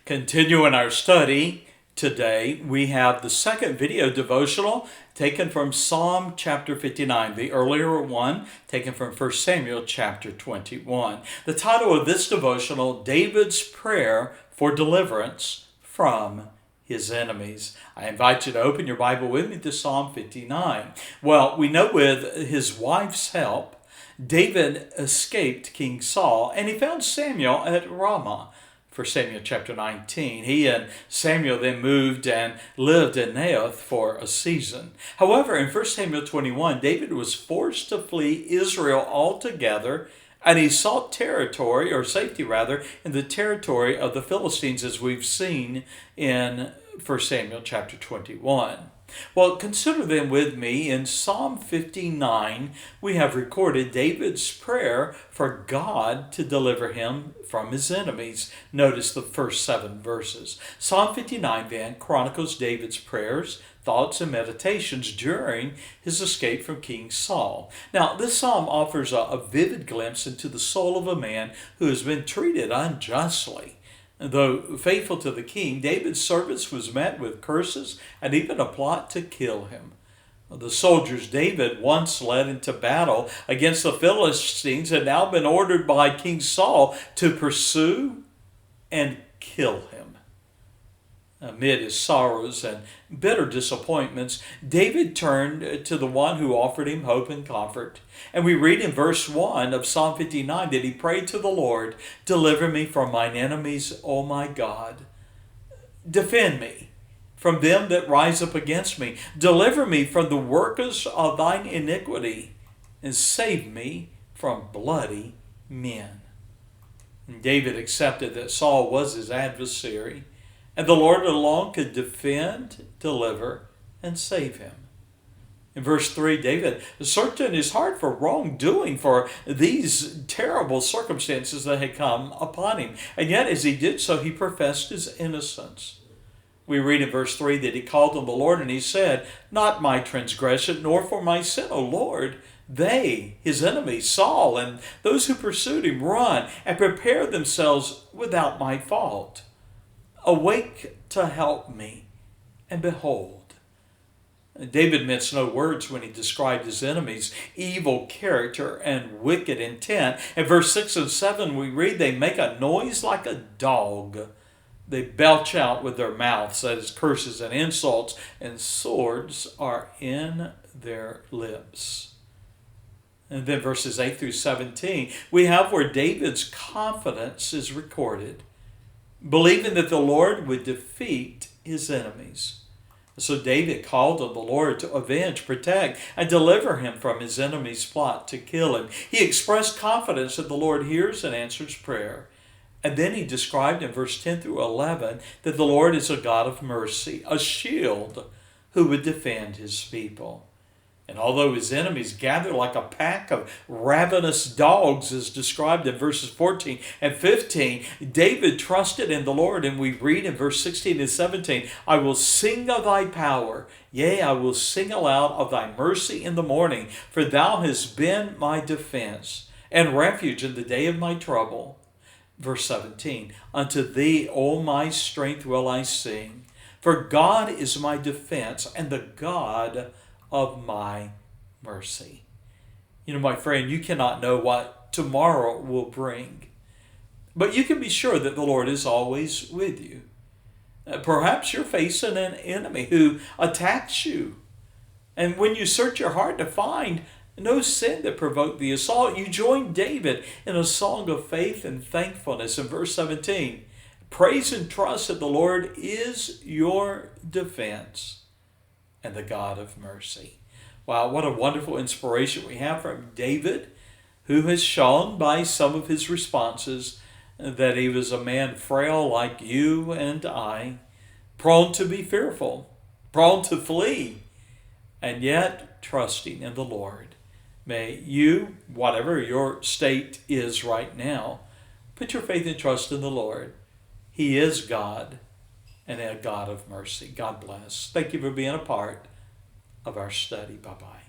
Continuing our study today, we have the second video devotional taken from Psalm chapter 59, the earlier one taken from 1 Samuel chapter 21. The title of this devotional, David's Prayer for Deliverance from his enemies. I invite you to open your Bible with me to Psalm 59. Well, we know with his wife's help, David escaped King Saul, and he found Samuel at Ramah. 1 Samuel chapter 19. He and Samuel then moved and lived in Naoth for a season. However, in 1 Samuel 21, David was forced to flee Israel altogether, and he sought territory, or safety rather, in the territory of the Philistines, as we've seen in 1 Samuel chapter 21. Well, consider then with me, in Psalm 59, we have recorded David's prayer for God to deliver him from his enemies. Notice the first 7 verses. Psalm 59 then chronicles David's prayers, thoughts, and meditations during his escape from King Saul. Now, this psalm offers a vivid glimpse into the soul of a man who has been treated unjustly. Though faithful to the king, David's service was met with curses and even a plot to kill him. The soldiers David once led into battle against the Philistines had now been ordered by King Saul to pursue and kill him. Amid his sorrows and bitter disappointments, David turned to the one who offered him hope and comfort. And we read in verse 1 of Psalm 59 that he prayed to the Lord, "Deliver me from mine enemies, O my God. Defend me from them that rise up against me. Deliver me from the workers of thine iniquity, and save me from bloody men." And David accepted that Saul was his adversary, and the Lord alone could defend, deliver, and save him. In verse 3, David searched in his heart for wrongdoing, for these terrible circumstances that had come upon him. And yet, as he did so, he professed his innocence. We read in verse 3 that he called on the Lord and he said, "Not my transgression, nor for my sin, O Lord. They, his enemies, Saul, and those who pursued him, run and prepare themselves without my fault. Awake to help me, and behold." David minced no words when he described his enemies' evil character and wicked intent. In verse 6 and 7 we read, "They make a noise like a dog. They belch out with their mouths," that is, curses and insults, "and swords are in their lips." And then verses 8 through 17, we have where David's confidence is recorded, believing that the Lord would defeat his enemies. So David called on the Lord to avenge, protect, and deliver him from his enemy's plot to kill him. He expressed confidence that the Lord hears and answers prayer. And then he described in verse 10 through 11 that the Lord is a God of mercy, a shield who would defend his people. And although his enemies gathered like a pack of ravenous dogs, as described in verses 14 and 15, David trusted in the Lord. And we read in verse 16 and 17, "I will sing of thy power. Yea, I will sing aloud of thy mercy in the morning. For thou hast been my defense and refuge in the day of my trouble." Verse 17, "Unto thee, O my strength, will I sing. For God is my defense and the God of my mercy." You know, my friend, you cannot know what tomorrow will bring, but you can be sure that the Lord is always with you. Perhaps you're facing an enemy who attacks you, and when you search your heart to find no sin that provoked the assault, you join David in a song of faith and thankfulness in verse 17. Praise and trust that the Lord is your defense and the God of mercy. Wow, what a wonderful inspiration we have from David, who has shown by some of his responses that he was a man frail like you and I, prone to be fearful, prone to flee, and yet trusting in the Lord. May you, whatever your state is right now, put your faith and trust in the Lord. He is God and a God of mercy. God bless. Thank you for being a part of our study. Bye-bye.